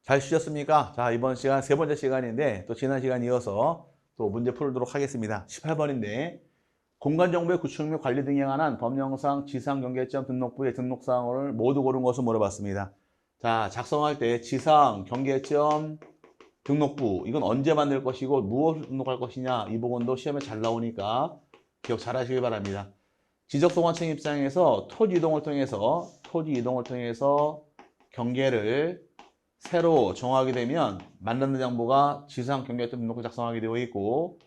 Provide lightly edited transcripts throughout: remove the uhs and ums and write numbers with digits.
잘 쉬셨습니까? 자, 이번 시간 세 번째 시간인데 또 지난 시간 이어서 또 문제 풀도록 하겠습니다. 18번인데 공간정보의 구축 및 관리 등에 관한 법령상 지상경계점 등록부의 등록사항을 모두 고른 것을 물어봤습니다. 자, 작성할 때 지상경계점 등록부 이건 언제 만들 것이고 무엇을 등록할 것이냐 이 부분도 시험에 잘 나오니까 기억 잘 하시길 바랍니다. 지적소관청 입장에서 토지 이동을 통해서 경계를 새로 정하게 되면 만드는 장부가 지상 경계점 등록을 작성하게 되어 있고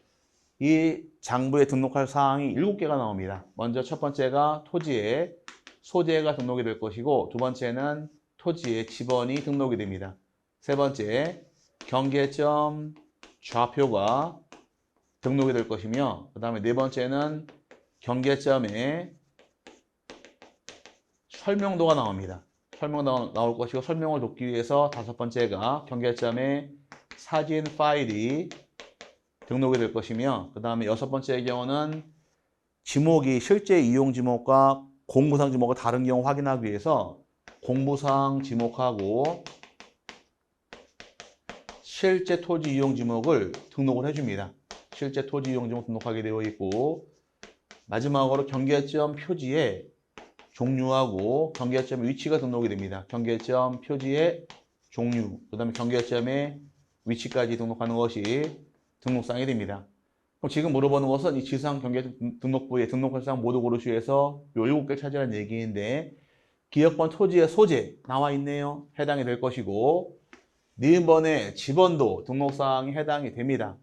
이 장부에 등록할 사항이 7개가 나옵니다. 먼저 첫 번째가 토지의 소재가 등록이 될 것이고 두 번째는 토지의 지번이 등록이 됩니다. 세 번째 경계점 좌표가 등록이 될 것이며 그 다음에 네 번째는 경계점의 설명도가 나옵니다. 설명도가 나올 것이고 설명을 돕기 위해서 다섯 번째가 경계점의 사진 파일이 등록이 될 것이며 그 다음에 여섯 번째의 경우는 지목이 실제 이용 지목과 공부상 지목과 다른 경우 확인하기 위해서 공부상 지목하고 실제 토지 이용 지목을 등록을 해줍니다. 실제 토지 이용 지목 등록하게 되어 있고 마지막으로 경계점 표지에 종류하고 경계점의 위치가 등록이 됩니다. 경계점 표지의 종류, 그 다음에 경계점의 위치까지 등록하는 것이 등록사항이 됩니다. 그럼 지금 물어보는 것은 이 지상 경계점 등록부에 등록할 사항 모두 고르시 위해서 요 7개 찾으라는 얘기인데 기업권 토지의 소재 나와 있네요. 해당이 될 것이고 니은번의 지번도 등록사항이 해당이 됩니다.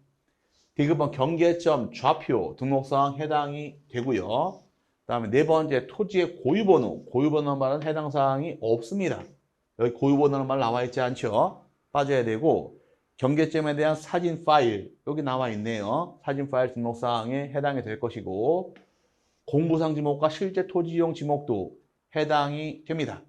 디귿번 경계점 좌표 등록사항 해당이 되고요. 그 다음에 네 번째 토지의 고유번호 말은 해당 사항이 없습니다. 여기 고유번호는 말 나와 있지 않죠? 빠져야 되고 경계점에 대한 사진 파일 여기 나와 있네요. 사진 파일 등록 사항에 해당이 될 것이고 공부상 지목과 실제 토지 이용 지목도 해당이 됩니다.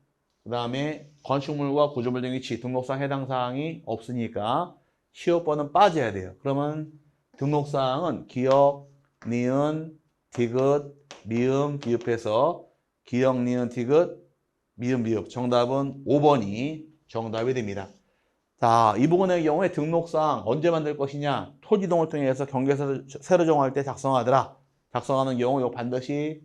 그 다음에 건축물과 구조물 등 위치 등록상 해당 사항이 없으니까 시효번은 빠져야 돼요. 그러면 등록사항은 기역, 니은, 디귿, 미음, 비읍해서 기역, 니은, 디귿, 미음, 비읍 정답은 5번이 정답이 됩니다. 자, 이 부분의 경우에 등록사항 언제 만들 것이냐 토지 이동을 통해서 경계에서 새로 정할 때 작성하더라. 작성하는 경우 이거 반드시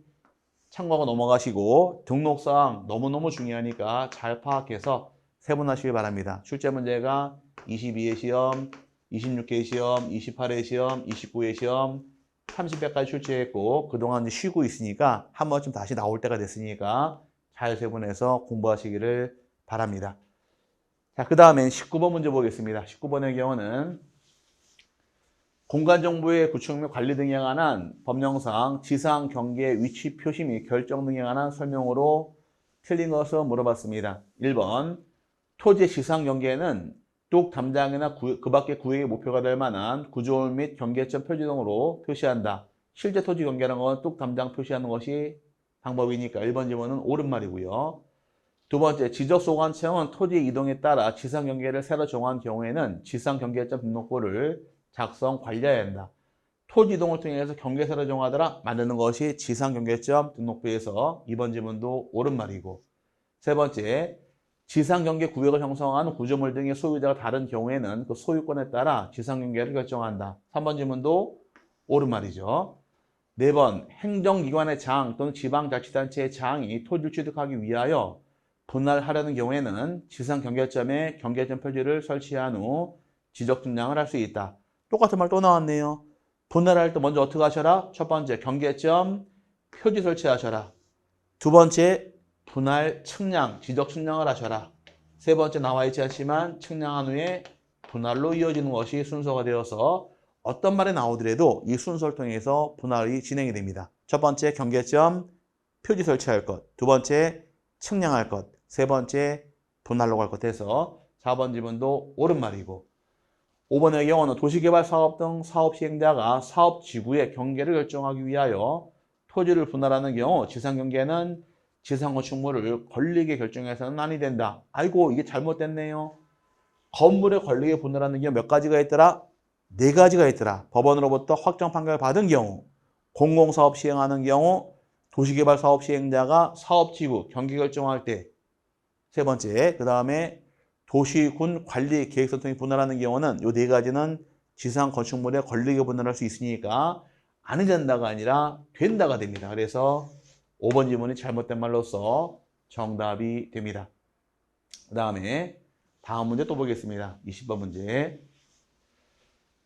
참고하고 넘어가시고 등록사항 너무너무 중요하니까 잘 파악해서 세분하시길 바랍니다. 출제 문제가 22회 시험, 26회 시험, 28회 시험, 29회 시험 30회까지 출제했고 그동안 쉬고 있으니까 한 번쯤 다시 나올 때가 됐으니까 잘 세분해서 공부하시기를 바랍니다. 자, 그 다음엔 19번 문제 보겠습니다. 19번의 경우는 공간정보의 구축 및 관리 등에 관한 법령상 지상 경계 위치 표시 및 결정 등에 관한 설명으로 틀린 것을 물어봤습니다. 1번 토지의 지상 경계는 뚝 담장이나 그 밖의 구역의 목표가 될 만한 구조물 및 경계점 표지 등으로 표시한다. 실제 토지 경계라는 건 뚝 담장 표시하는 것이 방법이니까 1번 질문은 옳은 말이고요. 두 번째, 지적소관청은 토지 이동에 따라 지상 경계를 새로 정한 경우에는 지상 경계점 등록부를 작성 관리해야 한다. 토지 이동을 통해서 경계 새로 정하더라 만드는 것이 지상 경계점 등록부에서 2번 질문도 옳은 말이고 세 번째, 지상 경계 구역을 형성하는 구조물 등의 소유자가 다른 경우에는 그 소유권에 따라 지상 경계를 결정한다. 3번 질문도 옳은 말이죠. 4번, 행정기관의 장 또는 지방자치단체의 장이 토지를 취득하기 위하여 분할하려는 경우에는 지상 경계점에 경계점 표지를 설치한 후 지적 측량을 할 수 있다. 똑같은 말 또 나왔네요. 분할할 때 먼저 어떻게 하셔라? 첫 번째, 경계점 표지 설치하셔라. 두 번째, 분할 측량, 지적 측량을 하셔라. 세 번째 나와 있지 않지만 측량한 후에 분할로 이어지는 것이 순서가 되어서 어떤 말이 나오더라도 이 순서를 통해서 분할이 진행이 됩니다. 첫 번째, 경계점 표지 설치할 것. 두 번째, 측량할 것. 세 번째, 분할로 갈 것 해서 4번 질문도 옳은 말이고 5번의 경우는 도시개발사업 등 사업 시행자가 사업 지구의 경계를 결정하기 위하여 토지를 분할하는 경우 지상경계는 지상건축물을 권리게 결정해서는 아니 된다. 아이고 이게 잘못됐네요. 건물의 권리게 분할하는 경우 몇 가지가 있더라? 4가지가 있더라. 법원으로부터 확정 판결을 받은 경우 공공사업 시행하는 경우 도시개발사업 시행자가 사업지구 경계 결정할 때 세 번째, 그 다음에 도시, 군, 관리, 계획서 등이 분할하는 경우는 이 네 가지는 지상 건축물에 걸리게 분할할 수 있으니까 안 된다가 아니라 된다가 됩니다. 그래서 5번 지문이 잘못된 말로서 정답이 됩니다. 그 다음에 다음 문제 또 보겠습니다. 20번 문제.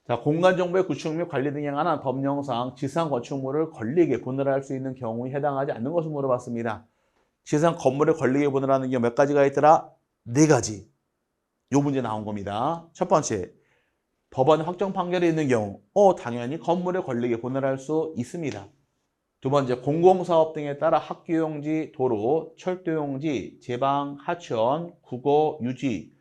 자, 공간정보의 구축 및 관리 등에 관한 법령상 지상 건축물을 권리에게 분할할 수 있는 경우에 해당하지 않는 것을 물어봤습니다. 지상 건물에 권리에게 분할하는 경우 몇 가지가 있더라? 네 가지. 요 문제 나온 겁니다. 첫 번째, 법원 확정 판결이 있는 경우 당연히 건물에 권리에게 분할할 수 있습니다. 두 번째, 공공사업 등에 따라 학교용지, 도로, 철도용지, 제방, 하천, 국어, 유지,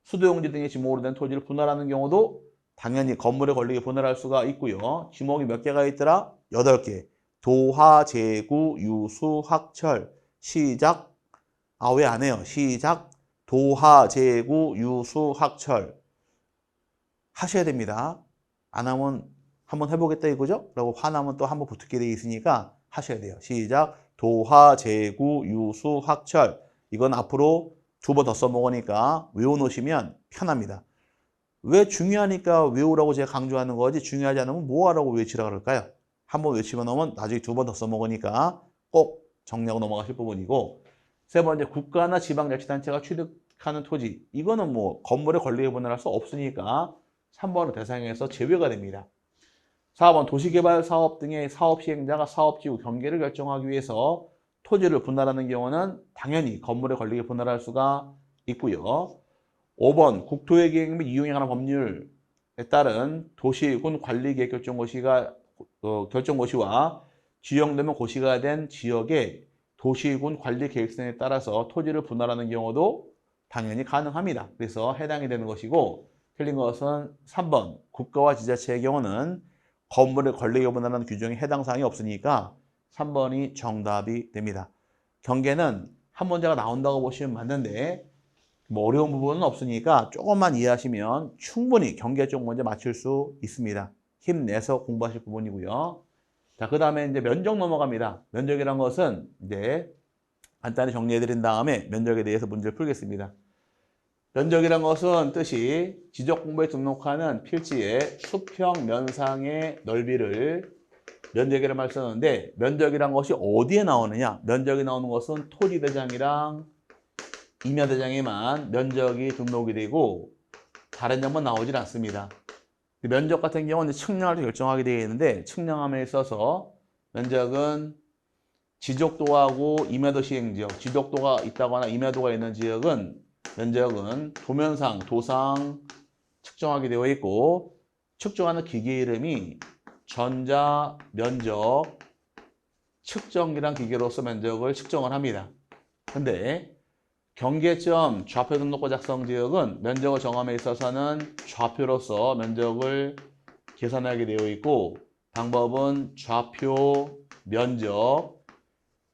수도용지 등의 지목으로 된 토지를 분할하는 경우도 당연히 건물에 권리에게 분할할 수가 있고요. 지목이 몇 개가 있더라? 8개. 도하, 제구, 유수, 학철, 시작. 왜 안 해요? 시작. 도하, 제구, 유수, 학철. 하셔야 됩니다. 안 하면 한번 해보겠다 이거죠? 라고 화나면 또 한번 붙게 돼 있으니까 하셔야 돼요. 시작. 도하, 제구, 유수, 학철. 이건 앞으로 2번 더 써먹으니까 외워놓으시면 편합니다. 왜 중요하니까 외우라고 제가 강조하는 거지 중요하지 않으면 뭐 하라고 외치라 그럴까요? 한번 외치고 나면 나중에 2번 더 써먹으니까 꼭 정리하고 넘어가실 부분이고 세 번째, 국가나 지방자치단체가 취득하는 토지. 이거는 뭐 건물에 권리에 분할할 수 없으니까 3번은 대상에서 제외가 됩니다. 4번, 도시개발사업 등의 사업 시행자가 사업지구 경계를 결정하기 위해서 토지를 분할하는 경우는 당연히 건물에 권리에 분할할 수가 있고요. 5번, 국토의 계획 및 이용에 관한 법률에 따른 도시군 관리계획 결정고시와 지정되면 고시가 된 지역의 도시군 관리계획서에 따라서 토지를 분할하는 경우도 당연히 가능합니다. 그래서 해당이 되는 것이고 틀린 것은 3번, 국가와 지자체의 경우는 건물의 권리에 분할하는 규정에 해당 사항이 없으니까 3번이 정답이 됩니다. 경계는 한 문제가 나온다고 보시면 맞는데 뭐 어려운 부분은 없으니까 조금만 이해하시면 충분히 경계 쪽 문제 맞출 수 있습니다. 힘내서 공부하실 부분이고요. 자, 그 다음에 이제 면적 넘어갑니다. 면적이란 것은 이제 간단히 정리해드린 다음에 면적에 대해서 문제를 풀겠습니다. 면적이란 것은 뜻이 지적공부에 등록하는 필지의 수평 면상의 넓이를 면적이라는 말을 쓰는데 면적이란 것이 어디에 나오느냐? 면적이 나오는 것은 토지대장이랑 임야대장에만 면적이 등록이 되고 다른 점은 나오질 않습니다. 면적 같은 경우는 측량을 결정하게 되어 있는데 측량함에 있어서 면적은 지적도하고 임야도 시행지역, 지적도가 있다거나 임야도가 있는 지역은 면적은 도면상, 도상 측정하게 되어 있고 측정하는 기계 이름이 전자 면적 측정기란 기계로서 면적을 측정을 합니다. 근데 경계점 좌표 등록과 작성 지역은 면적을 정함에 있어서는 좌표로서 면적을 계산하게 되어 있고 방법은 좌표 면적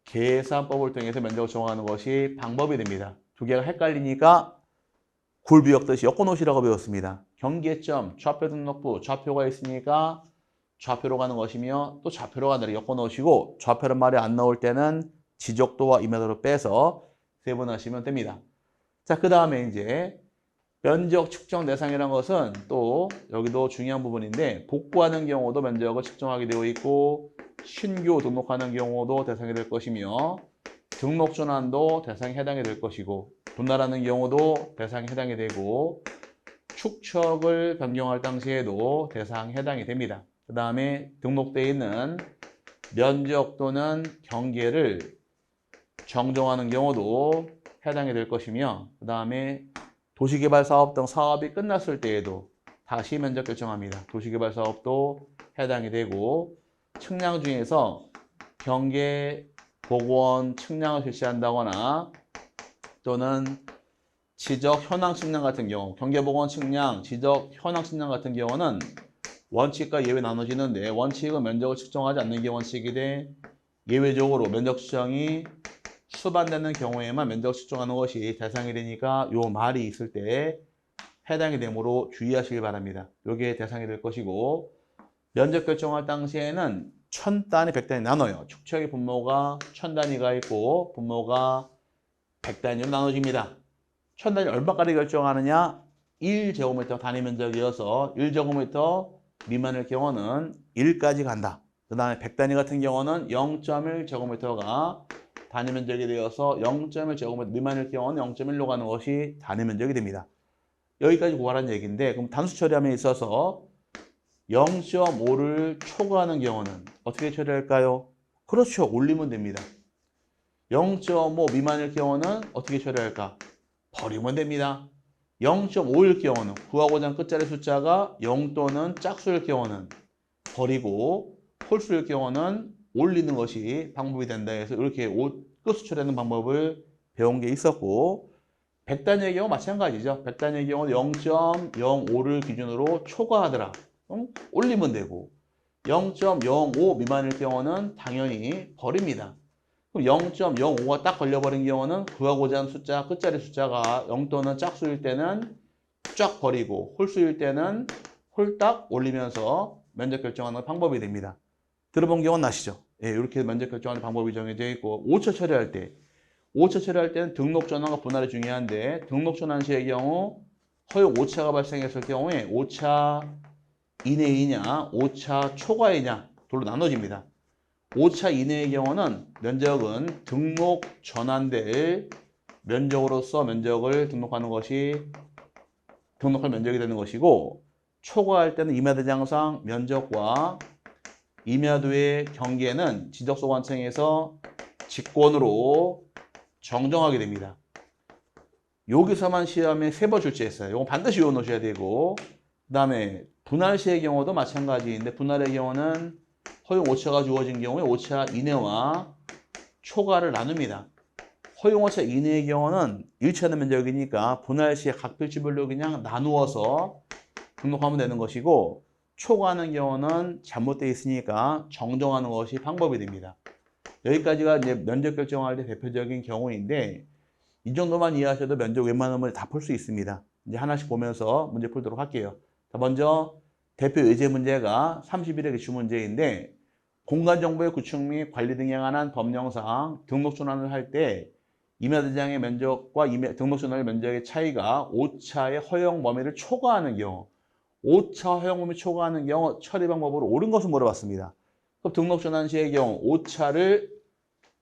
계산법을 통해서 면적을 정하는 것이 방법이 됩니다. 두 개가 헷갈리니까 굴비 엮듯이 엮어놓으시라고 배웠습니다. 경계점 좌표 등록부 좌표가 있으니까 좌표로 가는 것이며 또 좌표로 가는 데를 엮어놓으시고 좌표란 말이 안 나올 때는 지적도와 임야도를 빼서 세분하시면 됩니다. 자, 그 다음에 이제 면적 측정 대상이라는 것은 또 여기도 중요한 부분인데 복구하는 경우도 면적을 측정하게 되어 있고 신규 등록하는 경우도 대상이 될 것이며 등록 전환도 대상에 해당이 될 것이고 분할하는 경우도 대상에 해당이 되고 축척을 변경할 당시에도 대상에 해당이 됩니다. 그 다음에 등록되어 있는 면적 또는 경계를 정정하는 경우도 해당이 될 것이며 그 다음에 도시개발사업 등 사업이 끝났을 때에도 다시 면적 결정합니다. 도시개발사업도 해당이 되고 측량 중에서 경계 복원 측량을 실시한다거나 또는 지적 현황 측량 같은 경우 경계 복원 측량, 지적 현황 측량 같은 경우는 원칙과 예외 나눠지는데 원칙은 면적을 측정하지 않는 게 원칙이 돼 예외적으로 면적 측정이 수반되는 경우에만 면적 측정하는 것이 대상이 되니까 요 말이 있을 때 해당이 되므로 주의하시기 바랍니다. 요게 대상이 될 것이고 면적 결정할 당시에는 1000단위, 100단위 나눠요. 축척의 분모가 1000단위가 있고 분모가 100단위로 나눠집니다. 천 단위 얼마까지 결정하느냐? 1제곱미터 단위 면적이어서 1제곱미터 미만일 경우는 1까지 간다. 그 다음에 100단위 같은 경우는 0.1제곱미터가 단위 면적이 되어서 0.1제곱미터 미만일 경우는 0.1로 가는 것이 단위 면적이 됩니다. 여기까지 구하라는 얘기인데, 그럼 단수 처리함에 있어서 0.5를 초과하는 경우는 어떻게 처리할까요? 그렇죠. 올리면 됩니다. 0.5 미만일 경우는 어떻게 처리할까? 버리면 됩니다. 0.5일 경우는 구하고자 하는 끝자리 숫자가 0 또는 짝수일 경우는 버리고 홀수일 경우는 올리는 것이 방법이 된다 해서 이렇게 끝수 처리하는 방법을 배운 게 있었고, 100단위의 경우 마찬가지죠. 100단위의 경우는 0.05를 기준으로 초과하더라. 그럼 올리면 되고 0.05 미만일 경우는 당연히 버립니다. 그럼 0.05가 딱 걸려버린 경우는 구하고자 하는 숫자, 끝자리 숫자가 0 또는 짝수일 때는 쫙 버리고 홀수일 때는 홀딱 올리면서 면적 결정하는 방법이 됩니다. 들어본 경우는 아시죠? 예, 이렇게 면적 결정하는 방법이 정해져 있고, 5차 처리할 때 5차 처리할 때는 등록 전환과 분할이 중요한데, 등록 전환 시의 경우 허용 5차가 발생했을 경우에 5차 이내이냐 5차 초과이냐 둘로 나눠집니다. 5차 이내의 경우는 면적은 등록 전환될 면적으로서 면적을 등록하는 것이 등록할 면적이 되는 것이고, 초과할 때는 임야대장상 면적과 임야도의 경계는 지적소관청에서 직권으로 정정하게 됩니다. 여기서만 시험에 3번 출제했어요. 이건 반드시 외워놓으셔야 되고, 그 다음에 분할시의 경우도 마찬가지인데, 분할의 경우는 허용 5차가 주어진 경우에 5차 이내와 초과를 나눕니다. 허용 5차 이내의 경우는 1차는 면적이니까 분할시에 각 필지별로 그냥 나누어서 등록하면 되는 것이고, 초과하는 경우는 잘못되어 있으니까 정정하는 것이 방법이 됩니다. 여기까지가 이제 면적 결정할 때 대표적인 경우인데, 이 정도만 이해하셔도 면적 웬만하면 다 풀 수 있습니다. 이제 하나씩 보면서 문제 풀도록 할게요. 자, 먼저 대표 예제 문제가 31회 기출 문제인데, 공간정보의 구축 및 관리 등에 관한 법령상 등록전환을 할 때 임야대장의 면적과 등록전환 면적의 차이가 5차의 허용 범위를 초과하는 경우, 5차 허용 범위 초과하는 경우 처리 방법으로 옳은 것을 물어봤습니다. 그럼 등록전환 시의 경우 5차를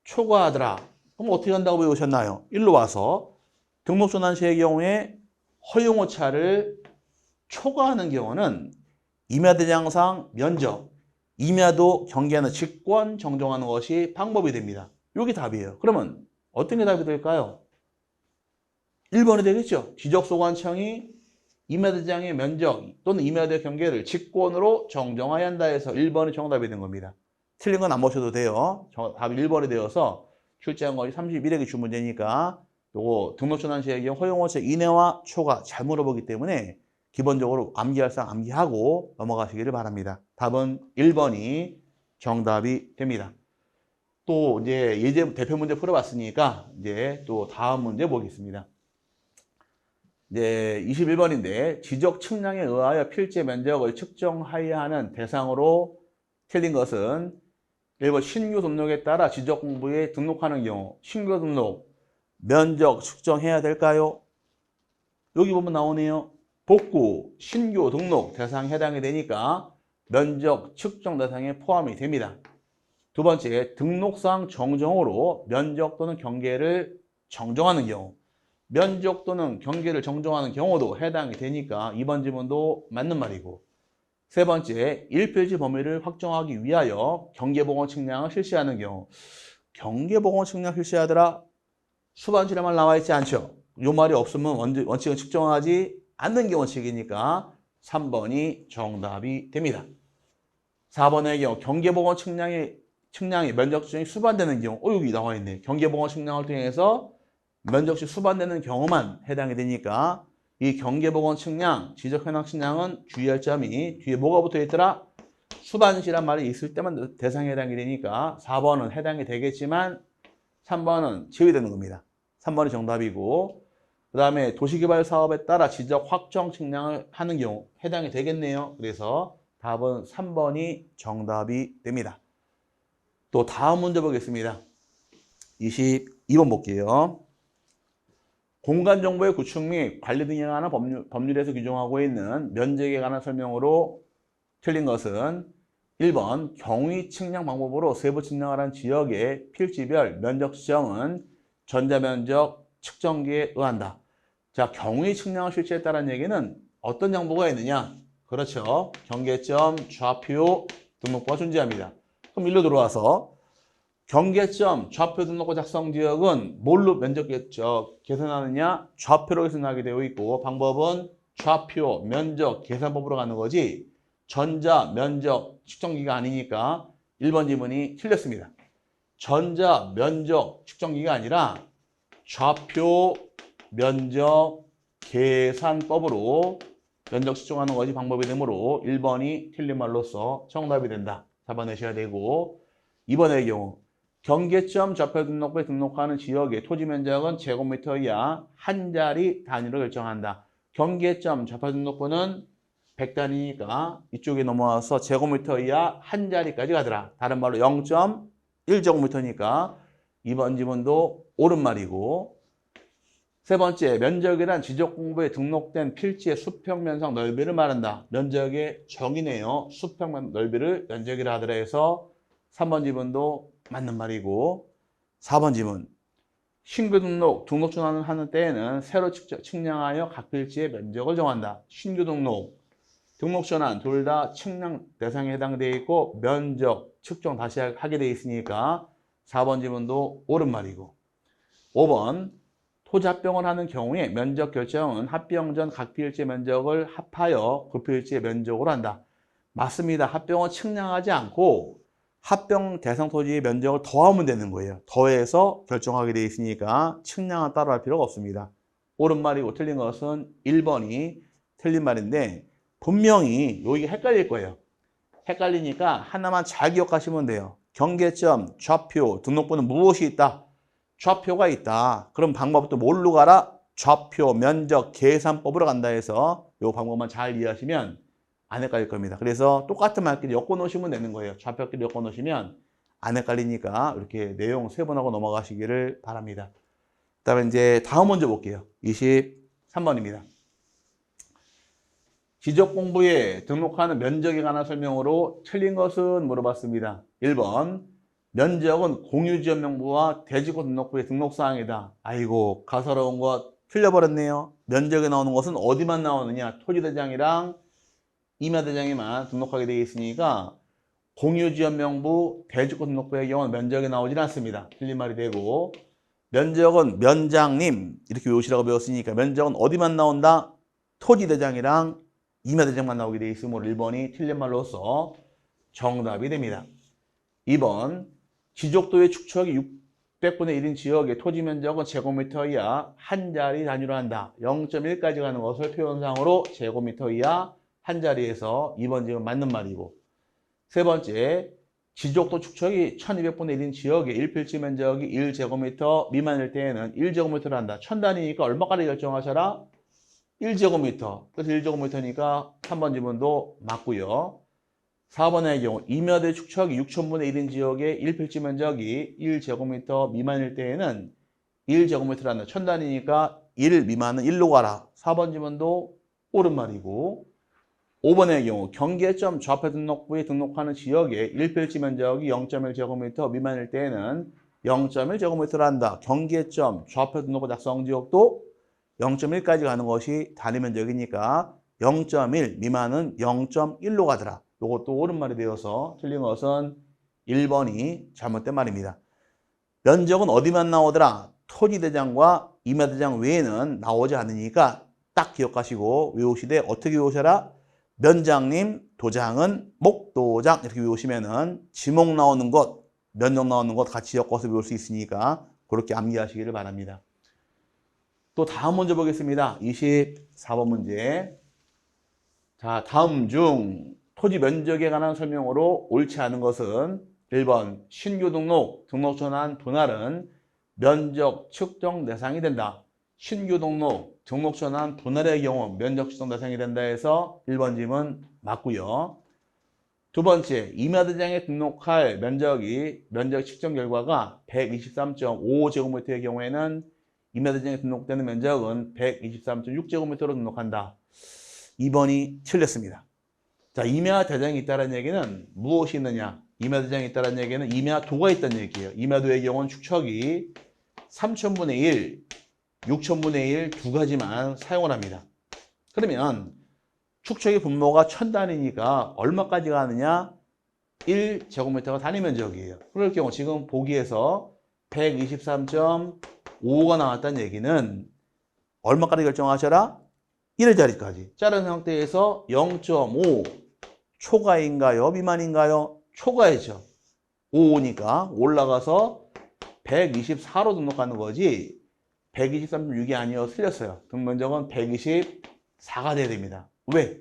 초과하더라. 그럼 어떻게 한다고 배우셨나요? 일로 와서 등록전환 시의 경우에 허용 5차를 초과하는 경우는 임야대장상 면적, 임야도 경계하는 직권 정정하는 것이 방법이 됩니다. 이게 답이에요. 그러면 어떤 게 답이 될까요? 1번이 되겠죠. 지적소관청이 임야대장의 면적 또는 임야도의 경계를 직권으로 정정해야 한다 해서 1번이 정답이 된 겁니다. 틀린 건 안 보셔도 돼요. 답이 1번이 되어서 출제한 것이 31회 기출 문제니까 요거 등록전환 시의 경우 허용호차 이내와 초과 잘 물어보기 때문에 기본적으로 암기할 사람 암기하고 넘어가시기를 바랍니다. 답은 1번이 정답이 됩니다. 또 이제 예제 대표 문제 풀어봤으니까 이제 또 다음 문제 보겠습니다. 이제 21번인데 지적 측량에 의하여 필지 면적을 측정하여야 하는 대상으로 틀린 것은 1번 신규 등록에 따라 지적 공부에 등록하는 경우 신규 등록 면적 측정해야 될까요? 여기 보면 나오네요. 복구, 신규 등록 대상에 해당이 되니까 면적 측정 대상에 포함이 됩니다. 두 번째, 등록상 정정으로 면적 또는 경계를 정정하는 경우, 면적 또는 경계를 정정하는 경우도 해당이 되니까 이번 지문도 맞는 말이고, 세 번째, 1필지 범위를 확정하기 위하여 경계보건 측량을 실시하는 경우, 경계보건 측량 실시하더라? 수반지에만 나와 있지 않죠? 이 말이 없으면 원칙은 측정하지 않는 게 원칙이니까 3번이 정답이 됩니다. 4번의 경우 경계보건 측량이 면적 측정이 수반되는 경우, 여기 나와 있네. 경계보건 측량을 통해서 면적시 수반되는 경우만 해당이 되니까 이 경계보건 측량, 지적현황 측량은 주의할 점이 뒤에 뭐가 붙어 있더라? 수반시란 말이 있을 때만 대상에 해당이 되니까 4번은 해당이 되겠지만 3번은 제외되는 겁니다. 3번이 정답이고, 그 다음에 도시개발 사업에 따라 지적 확정 측량을 하는 경우 해당이 되겠네요. 그래서 답은 3번이 정답이 됩니다. 또 다음 문제 보겠습니다. 22번 볼게요. 공간정보의 구축 및 관리 등에 관한 법률에서 규정하고 있는 면적에 관한 설명으로 틀린 것은 1번 경위 측량 방법으로 세부 측량을 한 지역의 필지별 면적 지정은 전자면적 측정기에 의한다. 자, 경위 측량을 실시했다는 얘기는 어떤 정보가 있느냐? 그렇죠. 경계점, 좌표, 등록부가 존재합니다. 그럼 일로 들어와서 경계점, 좌표 등록부 작성 지역은 뭘로 면적 계산하느냐? 좌표로 계산하게 되어 있고 방법은 좌표, 면적, 계산법으로 가는 거지 전자, 면적, 측정기가 아니니까 1번 지문이 틀렸습니다. 전자, 면적, 측정기가 아니라 좌표, 면적, 계산법으로 면적 측정하는 것이 방법이 되므로 1번이 틀린 말로서 정답이 된다. 잡아내셔야 되고 2번의 경우 경계점 좌표 등록부에 등록하는 지역의 토지 면적은 제곱미터 이하 한 자리 단위로 결정한다. 경계점 좌표 등록부는 100단위니까 이쪽에 넘어와서 제곱미터 이하 한 자리까지 가더라. 다른 말로 0.1제곱미터니까 2번 지문도 옳은 말이고 세 번째, 면적이란 지적공부에 등록된 필지의 수평면적 넓이를 말한다. 면적의 정의네요. 수평 넓이를 면적이라 하더라 해서 3번 지문도 맞는 말이고 4번 지문 신규 등록 전환을 하는 때에는 새로 측량하여 각 필지의 면적을 정한다. 신규 등록 전환 둘 다 측량 대상에 해당되어 있고 면적 측정 다시 하게 되어 있으니까 4번 지문도 옳은 말이고 5번 토지 합병을 하는 경우에 면적 결정은 합병 전 각 필지의 면적을 합하여 그 필지의 면적으로 한다. 맞습니다. 합병은 측량하지 않고 합병 대상 토지의 면적을 더하면 되는 거예요. 더해서 결정하게 되어 있으니까 측량은 따로 할 필요가 없습니다. 옳은 말이고 틀린 것은 1번이 틀린 말인데 분명히 여기가 헷갈릴 거예요. 헷갈리니까 하나만 잘 기억하시면 돼요. 경계점, 좌표, 등록부는 무엇이 있다? 좌표가 있다. 그럼 방법도 뭘로 가라? 좌표, 면적, 계산법으로 간다 해서 이 방법만 잘 이해하시면 안 헷갈릴 겁니다. 그래서 똑같은 말끼리 엮어 놓으시면 되는 거예요. 좌표끼리 엮어 놓으시면 안 헷갈리니까 이렇게 내용 세분하고 넘어가시기를 바랍니다. 그다음에 이제 다음 문제 볼게요. 23번입니다. 지적공부에 등록하는 면적에 관한 설명으로 틀린 것은 물어봤습니다. 1번 면적은 공유지역명부와 대지구 등록부의 등록사항이다. 아이고 가소로운 것 틀려버렸네요. 면적에 나오는 것은 어디만 나오느냐? 토지대장이랑 임야대장에만 등록하게 되어 있으니까 공유지역명부, 대지구 등록부의 경우는 면적에 나오질 않습니다. 틀린 말이 되고 면적은 면장님 이렇게 외우시라고 배웠으니까 면적은 어디만 나온다? 토지대장이랑 임야대장만 나오게 되어 있으므로 1번이 틀린 말로서 정답이 됩니다. 2번 지적도의 축척이 600분의 1인 지역의 토지 면적은 제곱미터 이하 한 자리 단위로 한다. 0.1까지 가는 것을 표현상으로 제곱미터 이하 한 자리에서 2번 지금 맞는 말이고 세 번째 지적도 축척이 1200분의 1인 지역의 1필지 면적이 1제곱미터 미만일 때에는 1제곱미터를 한다. 1000단위니까 얼마까지 결정하셔라? 1제곱미터. 그래서 1제곱미터니까 3번 지문도 맞고요. 4번의 경우 임야대 축척이 6000분의 1인 지역의 1필지 면적이 1제곱미터 미만일 때에는 1제곱미터를 한다. 1000단위니까 1 미만은 1로 가라. 4번 지문도 옳은 말이고 5번의 경우 경계점 좌표 등록부에 등록하는 지역의 1필지 면적이 0.1제곱미터 미만일 때에는 0.1제곱미터를 한다. 경계점 좌표 등록부 작성 지역도 0.1까지 가는 것이 단위 면적이니까 0.1 미만은 0.1로 가더라. 이것도 옳은 말이 되어서 틀린 것은 1번이 잘못된 말입니다. 면적은 어디만 나오더라? 토지대장과 임야대장 외에는 나오지 않으니까 딱 기억하시고 외우시되 어떻게 외우셔라? 면장님, 도장은 목도장 이렇게 외우시면은 지목 나오는 것, 면적 나오는 것 같이 엮어서 외울 수 있으니까 그렇게 암기하시기를 바랍니다. 또 다음 문제 보겠습니다. 24번 문제. 자, 다음 중 토지 면적에 관한 설명으로 옳지 않은 것은 1번 신규 등록 전환 분할은 면적 측정 대상이 된다. 신규 등록 전환 분할의 경우 면적 측정 대상이 된다 해서 1번 질문 맞고요. 두 번째, 임야대장에 등록할 면적 측정 결과가 123.5제곱미터의 경우에는 임야대장에 등록되는 면적은 123.6제곱미터로 등록한다. 2번이 틀렸습니다. 자, 임야대장이 있다는 얘기는 무엇이 있느냐? 임야대장이 있다는 얘기는 임야도가 있다는 얘기예요. 임야도의 경우는 축척이 3000분의 1, 6000분의 1 두 가지만 사용을 합니다. 그러면 축척의 분모가 1000단위니까 얼마까지 가느냐? 1제곱미터가 단위 면적이에요. 그럴 경우 지금 보기에서 123.5가 나왔다는 얘기는 얼마까지 결정하셔라? 1자리까지. 자른 상태에서 0.5 초과인가요? 미만인가요? 초과이죠. 5니까 올라가서 124로 등록하는 거지 123.6이 아니어서 틀렸어요. 등면적은 124가 돼야 됩니다. 왜?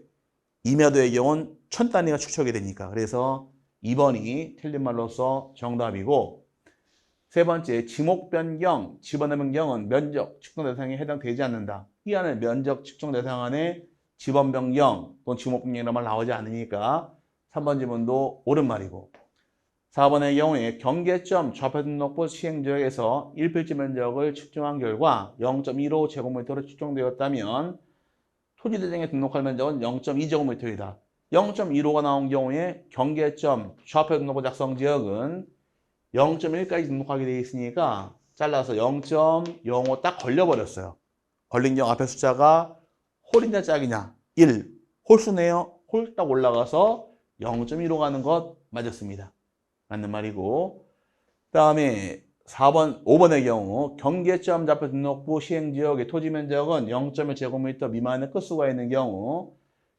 임야도의 경우는 1000단위가 축척이 되니까. 그래서 2번이 틀린 말로서 정답이고, 세 번째, 지목 변경, 지번의 변경은 면적 측정 대상에 해당되지 않는다. 이 안에 면적 측정 대상 안에 지번 변경 또는 지목 변경이라는 말 나오지 않으니까 3번 지문도 옳은 말이고, 4번의 경우에 경계점 좌표등록부 시행지역에서 1필지 면적을 측정한 결과 0.15제곱미터로 측정되었다면 토지대장에 등록할 면적은 0.2제곱미터이다. 0.15가 나온 경우에 경계점 좌표등록부 작성지역은 0.1까지 등록하게 되어 있으니까 잘라서 0.05 딱 걸려버렸어요. 걸린 경우 앞에 숫자가 홀이냐 짝이냐 1, 홀수네요. 홀 딱 올라가서 0.15 가는 것 맞았습니다. 맞는 말이고, 그 다음에 5번의 경우 경계점 좌표 등록부 시행지역의 토지면적은 0.1제곱미터 미만의 끝수가 있는 경우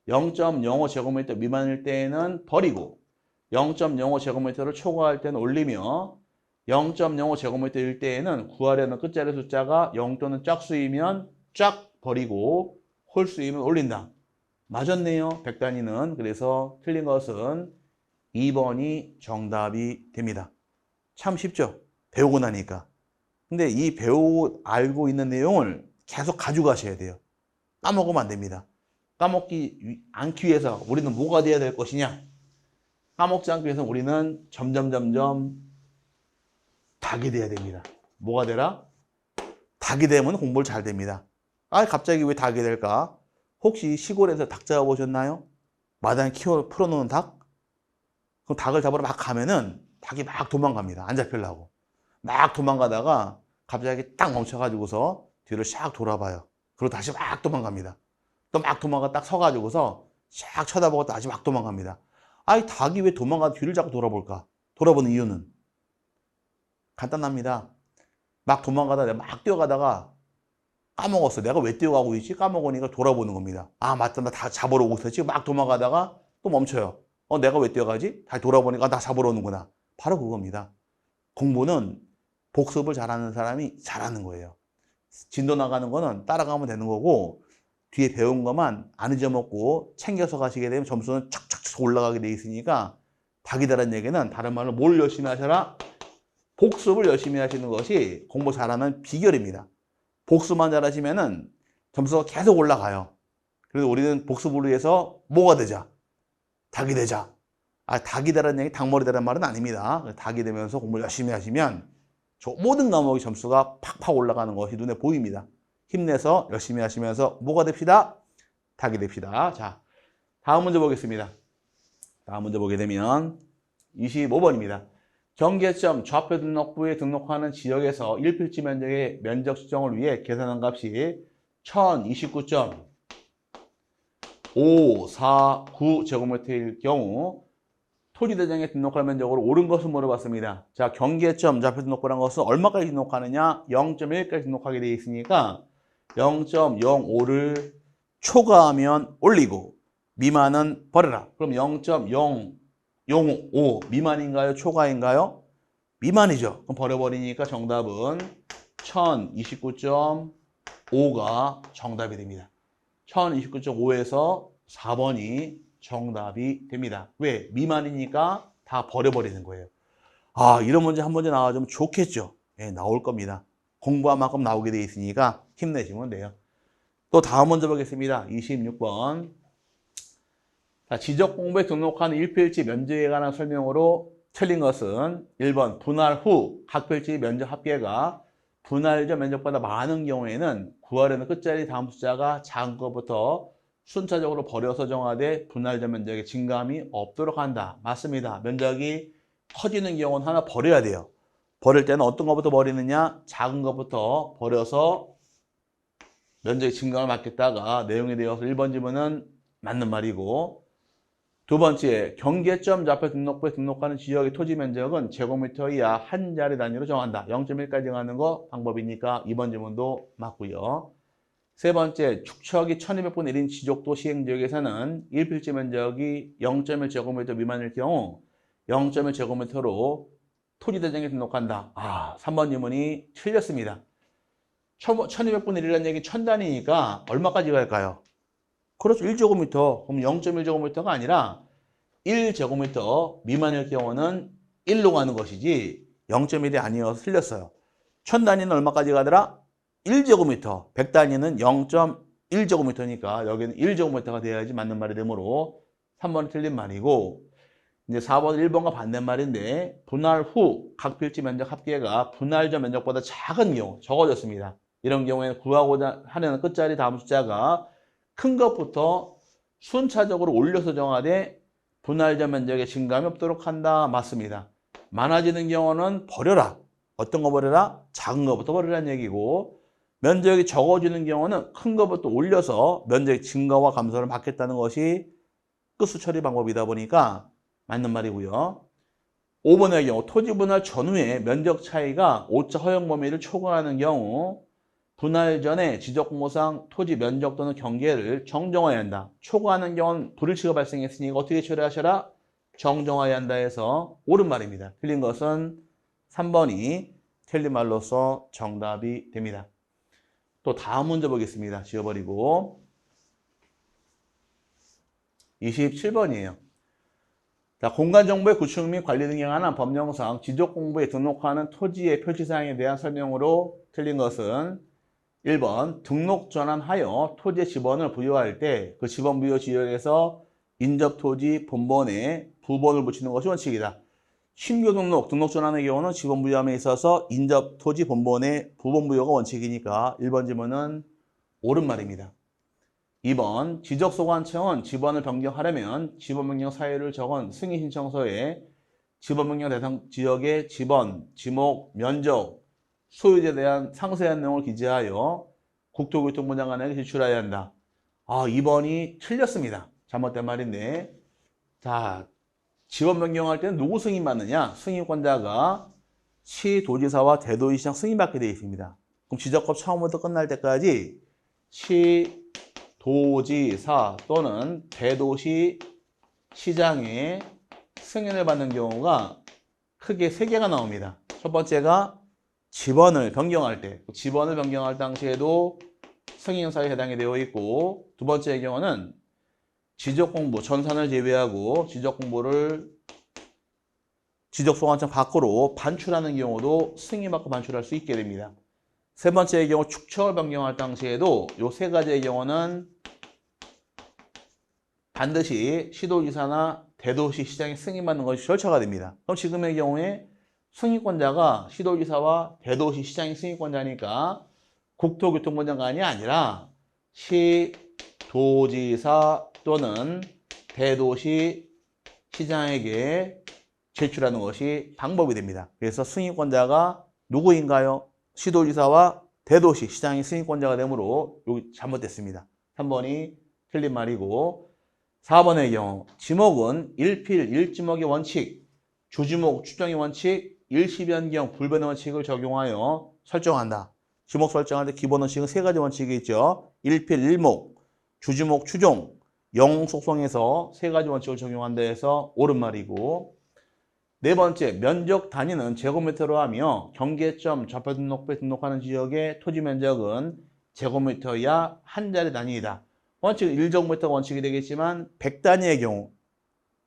0.05제곱미터 미만일 때에는 버리고 0.05제곱미터를 초과할 때는 올리며 0.05제곱미터일 때에는 구하려는 끝자리 숫자가 0 또는 짝수이면 쫙 버리고 홀수이면 올린다. 맞았네요. 100단위는. 그래서 틀린 것은 2번이 정답이 됩니다. 참 쉽죠? 배우고 나니까. 근데 이 알고 있는 내용을 계속 가져가셔야 돼요. 까먹으면 안 됩니다. 까먹지 않기 위해서 우리는 뭐가 돼야 될 것이냐? 까먹지 않기 위해서 우리는 점점 닭이 돼야 됩니다. 뭐가 되라? 닭이 되면 공부를 잘 됩니다. 아, 갑자기 왜 닭이 될까? 혹시 시골에서 닭 잡아보셨나요? 마당에 풀어놓은 닭? 그럼 닭을 잡으러 막 가면은 닭이 막 도망갑니다. 안 잡히려고. 막 도망가다가 갑자기 딱 멈춰가지고서 뒤를 샥 돌아봐요. 그리고 다시 막 도망갑니다. 또 막 도망가 딱 서가지고서 샥 쳐다보고 다시 막 도망갑니다. 아이, 닭이 왜 뒤를 자꾸 돌아볼까? 돌아보는 이유는 간단합니다. 막 도망가다가 막 뛰어가다가 까먹었어. 내가 왜 뛰어가고 있지? 까먹으니까 돌아보는 겁니다. 아, 맞다. 나 다 잡으러 오고 있었지? 막 도망가다가 또 멈춰요. 내가 왜 뛰어가지? 다시 돌아보니까 나 잡으러 오는구나. 바로 그겁니다. 공부는 복습을 잘하는 사람이 잘하는 거예요. 진도 나가는 거는 따라가면 되는 거고, 뒤에 배운 것만 안 잊어먹고 챙겨서 가시게 되면 점수는 척척척 올라가게 돼 있으니까, 닭이다라는 얘기는 다른 말로 뭘 열심히 하셔라? 복습을 열심히 하시는 것이 공부 잘하는 비결입니다. 복습만 잘하시면은 점수가 계속 올라가요. 그래서 우리는 복습을 위해서 뭐가 되자? 닭이 되자. 아, 닭이 되라는 얘기, 닭머리 되라는 말은 아닙니다. 닭이 되면서 공부를 열심히 하시면 모든 과목의 점수가 팍팍 올라가는 것이 눈에 보입니다. 힘내서 열심히 하시면서 뭐가 됩시다? 닭이 됩시다. 자, 다음 문제 보겠습니다. 다음 문제 보게 되면 25번입니다. 경계점 좌표 등록부에 등록하는 지역에서 1필지 면적의 면적 측정을 위해 계산한 값이 1029.549제곱미터일 경우 토지대장에 등록할 면적으로 옳은 것을 물어봤습니다. 자, 경계점 좌표 등록부란 것은 얼마까지 등록하느냐? 0.1까지 등록하게 되어 있으니까 0.05를 초과하면 올리고 미만은 버려라. 그럼 0.005 미만인가요? 초과인가요? 미만이죠. 그럼 버려버리니까 정답은 1029.5가 정답이 됩니다. 1029.5에서 4번이 정답이 됩니다. 왜? 미만이니까 다 버려버리는 거예요. 아, 이런 문제 한 문제 나와주면 좋겠죠. 예, 나올 겁니다. 공부한 만큼 나오게 돼 있으니까 힘내시면 돼요. 또 다음 문제 보겠습니다. 26번. 자, 지적 공부에 등록한 1필지 면적에 관한 설명으로 틀린 것은 1번 분할 후 각 필지 면적 합계가 분할적 면적보다 많은 경우에는 구하려는 끝자리 다음 숫자가 작은 것부터 순차적으로 버려서 정하되 분할적 면적의 증감이 없도록 한다. 맞습니다. 면적이 커지는 경우는 하나 버려야 돼요. 버릴 때는 어떤 것부터 버리느냐? 작은 것부터 버려서 면적의 증감을 막겠다가 내용에 대해서 1번 지문은 맞는 말이고, 두 번째, 경계점 좌표 등록부에 등록하는 지역의 토지 면적은 제곱미터 이하 한 자리 단위로 정한다. 0.1까지 정하는 거 방법이니까 2번 지문도 맞고요. 세 번째, 축척이 1200분의 1인 지적도 시행지역에서는 1필지 면적이 0.1제곱미터 미만일 경우 0.1제곱미터로 토지대장에 등록한다. 3번 지문이 틀렸습니다. 1200분의 1이라는 얘기 1000단위니까 얼마까지 갈까요? 그렇죠. 1제곱미터. 그럼 0.1제곱미터가 아니라 1제곱미터 미만일 경우는 1로 가는 것이지 0.1이 아니어서 틀렸어요. 1000단위는 얼마까지 가더라? 1제곱미터. 100단위는 0.1제곱미터니까 여기는 1제곱미터가 돼야지 맞는 말이 되므로 3번이 틀린 말이고, 이제 4번 1번과 반대말인데 분할 후 각 필지 면적 합계가 분할전 면적보다 작은 경우 적어졌습니다. 이런 경우에는 구하고자 하는 끝자리 다음 숫자가 큰 것부터 순차적으로 올려서 정하되 분할전 면적의 증감이 없도록 한다. 맞습니다. 많아지는 경우는 버려라. 어떤 거 버려라? 작은 것부터 버리라는 얘기고, 면적이 적어지는 경우는 큰 것부터 올려서 면적의 증가와 감소를 막겠다는 것이 끝수 처리 방법이다 보니까 맞는 말이고요. 5번의 경우 토지 분할 전후에 면적 차이가 오차 허용 범위를 초과하는 경우 분할 전에 지적공고상 토지 면적 또는 경계를 정정해야 한다. 초과하는 경우는 불일치가 발생했으니까 어떻게 처리하셔라? 정정해야 한다 해서 옳은 말입니다. 틀린 것은 3번이 틀린 말로서 정답이 됩니다. 또 다음 문제 보겠습니다. 지워버리고 27번이에요. 자, 공간정보의 구축 및 관리 등에 관한 법령상 지적공부에 등록하는 토지의 표시사항에 대한 설명으로 틀린 것은 1번 등록 전환하여 토지의 지번을 부여할 때 그 지번 부여 지역에서 인접토지 본번에 부번을 붙이는 것이 원칙이다. 신규 등록 전환의 경우는 지번 부여함에 있어서 인접토지 본번에 부번 부여가 원칙이니까 1번 지문은 옳은 말입니다. 2번 지적소관청은 지번을 변경하려면 지번변경 사유를 적은 승인신청서에 지번변경 대상 지역의 지번, 지목, 면적, 소유자에 대한 상세한 내용을 기재하여 국토교통부 장관에게 제출해야 한다. 2번이 틀렸습니다. 잘못된 말인데, 자, 지번 변경할 때는 누구 승인받느냐? 승인권자가 시도지사와 대도시장 승인받게 되어 있습니다. 그럼 지적법 처음부터 끝날 때까지 시도지사 또는 대도시 시장의 승인을 받는 경우가 크게 3개가 나옵니다. 첫 번째가 지번을 변경할 때, 지번을 변경할 당시에도 승인사유에 해당이 되어 있고, 두 번째의 경우는 지적공부, 전산을 제외하고 지적공부를 지적소관청 밖으로 반출하는 경우도 승인받고 반출할 수 있게 됩니다. 세 번째의 경우 축척을 변경할 당시에도 이 3가지의 경우는 반드시 시도지사나 대도시 시장이 승인받는 것이 절차가 됩니다. 그럼 지금의 경우에 승인권자가 시도지사와 대도시 시장이 승인권자니까 국토교통부 장관이 아니라 시도지사 또는 대도시 시장에게 제출하는 것이 방법이 됩니다. 그래서 승인권자가 누구인가요? 시도지사와 대도시 시장이 승인권자가 되므로 여기 잘못됐습니다. 3번이 틀린 말이고, 4번의 경우 지목은 1필 1지목의 원칙, 주지목 추정의 원칙, 일시변경 불변의 원칙을 적용하여 설정한다. 지목 설정할 때 기본 원칙은 3가지 원칙이 있죠. 1필 1목, 주지목 추종, 영웅 속성에서 3가지 원칙을 적용한다 해서 옳은 말이고, 네 번째, 면적 단위는 제곱미터로 하며 경계점 좌표 등록부에 등록하는 지역의 토지 면적은 제곱미터 이하 한 자리 단위이다. 원칙은 1제곱미터가 원칙이 되겠지만 100단위의 경우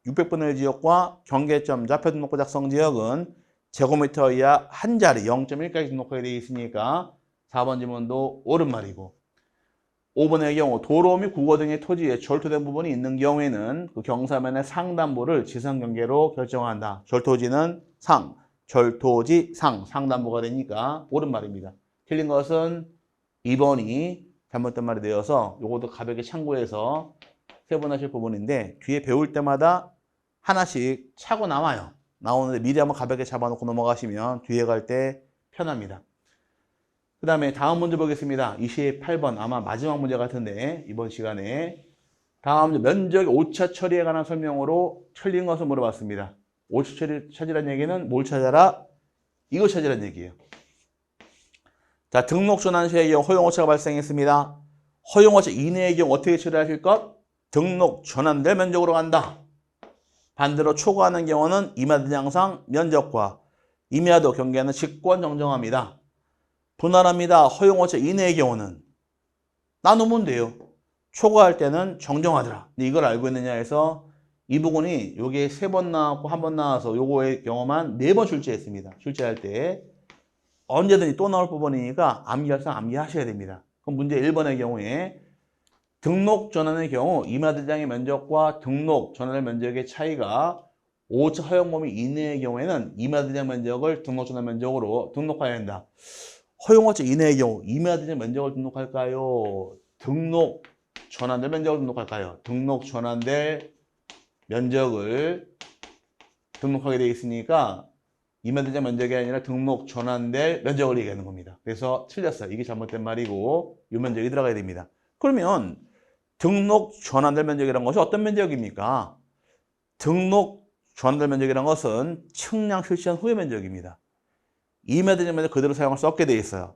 600분의 1 지역과 경계점 좌표 등록부 작성 지역은 제곱미터 이하 한 자리 0.1까지 등록하게 되어 있으니까 4번 지문도 옳은 말이고, 5번의 경우 도로 및 국어 등의 토지에 절토된 부분이 있는 경우에는 그 경사면의 상단부를 지상경계로 결정한다. 절토지는 상, 절토지 상, 상단부가 되니까 옳은 말입니다. 틀린 것은 2번이 잘못된 말이 되어서 요것도 가볍게 참고해서 세분하실 부분인데 뒤에 배울 때마다 하나씩 차고 나와요. 나오는데 미리 한번 가볍게 잡아놓고 넘어가시면 뒤에 갈 때 편합니다. 그 다음에 다음 문제 보겠습니다. 28번 아마 마지막 문제 같은데 이번 시간에 다음 문제 면적 오차 처리에 관한 설명으로 틀린 것을 물어봤습니다. 오차 처리 찾으란 얘기는 뭘 찾아라? 이거 찾으란 얘기예요. 자, 등록 전환 시의 경우 허용오차가 발생했습니다. 허용오차 이내의 경우 어떻게 처리하실 것? 등록 전환될 면적으로 간다. 반대로 초과하는 경우는 임야대장상 면적과 임야도 경계는 직권 정정합니다. 분할합니다. 허용오차 이내의 경우는 나누면 돼요. 초과할 때는 정정하더라. 근데 이걸 알고 있느냐 해서 이 부분이 요게 3번 나왔고 1번 나와서 요거의 경우만 4번 출제했습니다. 출제할 때 언제든지 또 나올 부분이니까 암기할상 암기하셔야 됩니다. 그럼 문제 1번의 경우에 등록 전환의 경우 임야대장의 면적과 등록 전환의 면적의 차이가 5차 허용 범위 이내의 경우에는 임야대장 면적을 등록 전환 면적으로 등록해야 한다. 허용오차 이내의 경우 임야대장 면적을 등록할까요? 등록 전환될 면적을 등록할까요? 등록 전환될 면적을 등록하게 되어 있으니까 임야대장 면적이 아니라 등록 전환될 면적을 얘기하는 겁니다. 그래서 틀렸어요. 이게 잘못된 말이고 이 면적이 들어가야 됩니다. 그러면 등록 전환될 면적이라는 것이 어떤 면적입니까? 등록 전환될 면적이라는 것은 측량 실시한 후의 면적입니다. 임야대장 면적 그대로 사용할 수 없게 되어 있어요.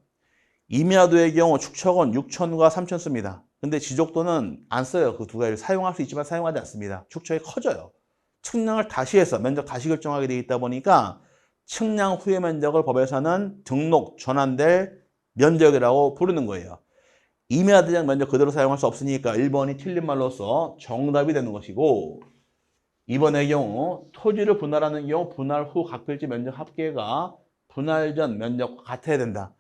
임야도의 경우 축척은 6천과 3천 씁니다. 근데 지적도는 안 써요. 그 두 가지를 사용할 수 있지만 사용하지 않습니다. 축척이 커져요. 측량을 다시 해서 면적 다시 결정하게 되어 있다 보니까 측량 후의 면적을 법에서는 등록 전환될 면적이라고 부르는 거예요. 임야대장 면적 그대로 사용할 수 없으니까 1번이 틀린 말로서 정답이 되는 것이고 2번의 경우 토지를 분할하는 경우 분할 후 각 필지 면적 합계가 분할 전 면적과 같아야 된다.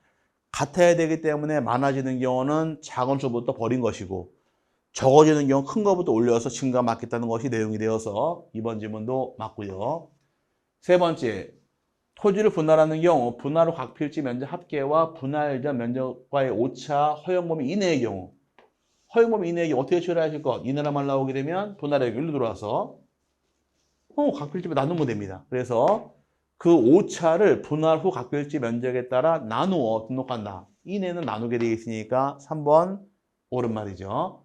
같아야 되기 때문에 많아지는 경우는 작은 수부터 버린 것이고 적어지는 경우 큰 것부터 올려서 증가 맞겠다는 것이 내용이 되어서 2번 지문도 맞고요. 세 번째, 토지를 분할하는 경우 분할 후 각 필지 면적 합계와 분할 전 면적과의 오차 허용 범위 이내의 경우 허용 범위 이내의 경우 어떻게 처리하실 것? 이내란 말 나오게 되면 분할의 일로 들어와서 각 필지만 나누면 됩니다. 그래서 그 오차를 분할 후 각 필지 면적에 따라 나누어 등록한다. 이내는 나누게 되어 있으니까 3번 옳은 말이죠.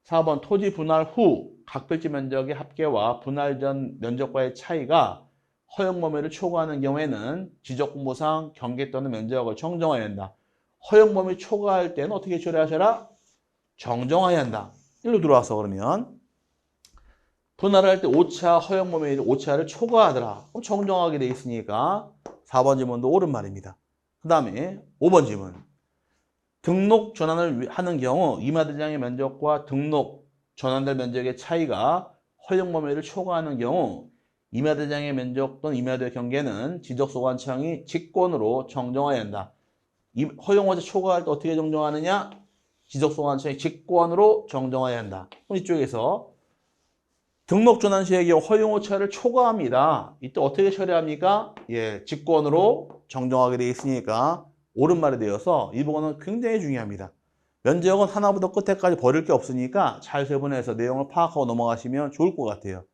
4번 토지 분할 후 각 필지 면적의 합계와 분할 전 면적과의 차이가 허용 범위를 초과하는 경우에는 지적공부상 경계 또는 면적을 정정해야 한다. 허용 범위 초과할 때는 어떻게 처리하셔라? 정정해야 한다. 일로 들어와서 그러면 분할을 할 때 오차 허용 범위 오차를 초과하더라. 그럼 정정하게 돼 있으니까 4번 지문도 옳은 말입니다. 그 다음에 5번 지문. 등록 전환을 하는 경우 임야대장의 면적과 등록 전환될 면적의 차이가 허용 범위를 초과하는 경우 임야대장의 면적 또는 임야도의 경계는 지적소관청이 직권으로 정정해야 한다. 허용오차 초과할 때 어떻게 정정하느냐? 지적소관청이 직권으로 정정해야 한다. 그럼 이쪽에서 등록 전환 시의 경우 허용오차를 초과합니다. 이때 어떻게 처리합니까? 직권으로 정정하게 되어 있으니까 옳은 말이 되어서 이 부분은 굉장히 중요합니다. 면적은 하나부터 끝에까지 버릴 게 없으니까 잘 세분해서 내용을 파악하고 넘어가시면 좋을 것 같아요.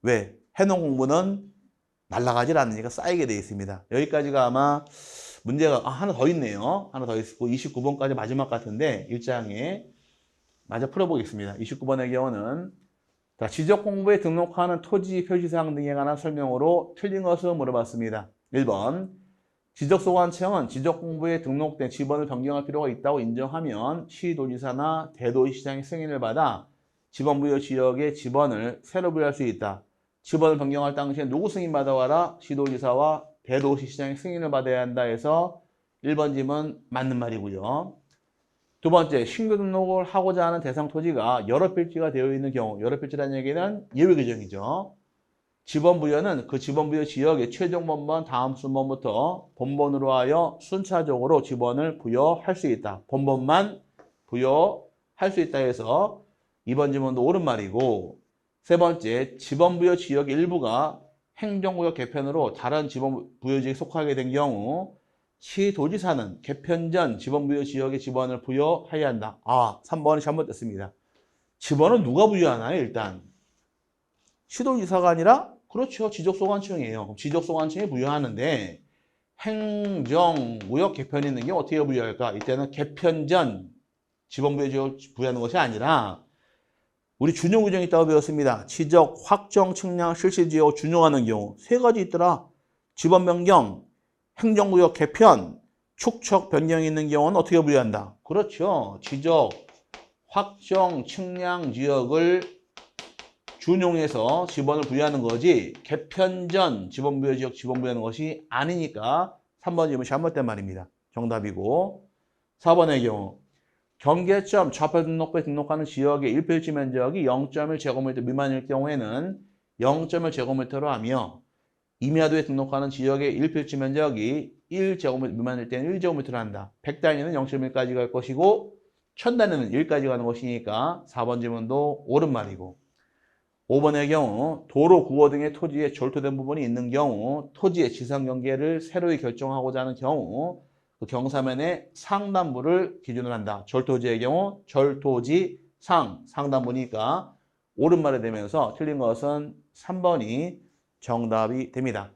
왜? 해놓은 공부는 날아가질 않으니까 쌓이게 되어 있습니다. 여기까지가 아마 문제가 하나 더 있네요. 하나 더 있고 29번까지 마지막 같은데 일장에 마저 풀어보겠습니다. 29번의 경우는 자, 지적 공부에 등록하는 토지 표시사항 등에 관한 설명으로 틀린 것을 물어봤습니다. 1번 지적소관청은 지적 공부에 등록된 지번을 변경할 필요가 있다고 인정하면 시도지사나 대도시장의 승인을 받아 지번 부여 지역의 지번을 새로 부여할 수 있다. 지번을 변경할 당시에 누구 승인 받아와라? 시도지사와 대도시시장의 승인을 받아야 한다 해서 1번 지문 맞는 말이고요. 두 번째, 신규 등록을 하고자 하는 대상 토지가 여러 필지가 되어 있는 경우, 여러 필지라는 얘기는 예외 규정이죠. 지번 부여는 그 지번 부여 지역의 최종 번번 다음 순번부터 본번으로 하여 순차적으로 지번을 부여할 수 있다. 본번만 부여할 수 있다 해서 2번 지문도 옳은 말이고, 세 번째, 지번 부여 지역의 일부가 행정구역 개편으로 다른 지번 부여 지역에 속하게 된 경우 시도지사는 개편 전 지번 부여 지역에 지번을 부여해야 한다. 3번이 잘못됐습니다. 지번은 누가 부여하나요? 일단 시도지사가 아니라 그렇죠. 지적소관청이에요. 지적소관청이 부여하는데 행정구역 개편이 있는 게 어떻게 부여할까? 이때는 개편 전 지번 부여 지역을 부여하는 것이 아니라 우리 준용 규정이 있다고 배웠습니다. 지적, 확정, 측량, 실시지역 준용하는 경우 세 가지 있더라. 지번 변경, 행정구역 개편, 축척 변경이 있는 경우는 어떻게 부여한다? 그렇죠. 지적, 확정, 측량 지역을 준용해서 지번을 부여하는 거지 개편 전 지번 부여 지역 지번 부여하는 것이 아니니까 3번 질문이 잘못된 말입니다. 정답이고 4번의 경우 경계점 좌표 등록부에 등록하는 지역의 1필지 면적이 0.1제곱미터 미만일 경우에는 0.1제곱미터로 하며 임야도에 등록하는 지역의 1필지 면적이 1제곱미터 미만일 때는 1제곱미터로 한다. 100단위는 0.1까지 갈 것이고 1000단위는 1까지 가는 것이니까 4번 질문도 옳은 말이고 5번의 경우 도로, 구호 등의 토지에 절토된 부분이 있는 경우 토지의 지상 경계를 새로이 결정하고자 하는 경우 그 경사면의 상단부를 기준으로 한다. 절토지의 경우 절토지 상단부니까 옳은 말이 되면서 틀린 것은 3번이 정답이 됩니다.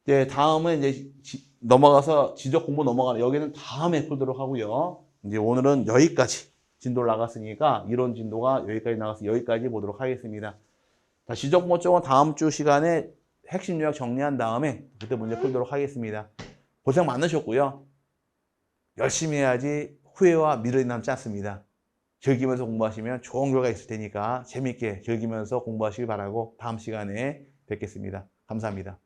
네, 다음은 이제 넘어가서 지적 공부 넘어가는 여기는 다음에 풀도록 하고요. 이제 오늘은 여기까지 진도를 나갔으니까 이론 진도가 여기까지 나가서 여기까지 보도록 하겠습니다. 자, 지적 공부 쪽은 다음 주 시간에 핵심 요약 정리한 다음에 그때 문제 풀도록 하겠습니다. 고생 많으셨고요. 열심히 해야지 후회와 미련이 남지 않습니다. 즐기면서 공부하시면 좋은 결과 있을 테니까 재밌게 즐기면서 공부하시길 바라고 다음 시간에 뵙겠습니다. 감사합니다.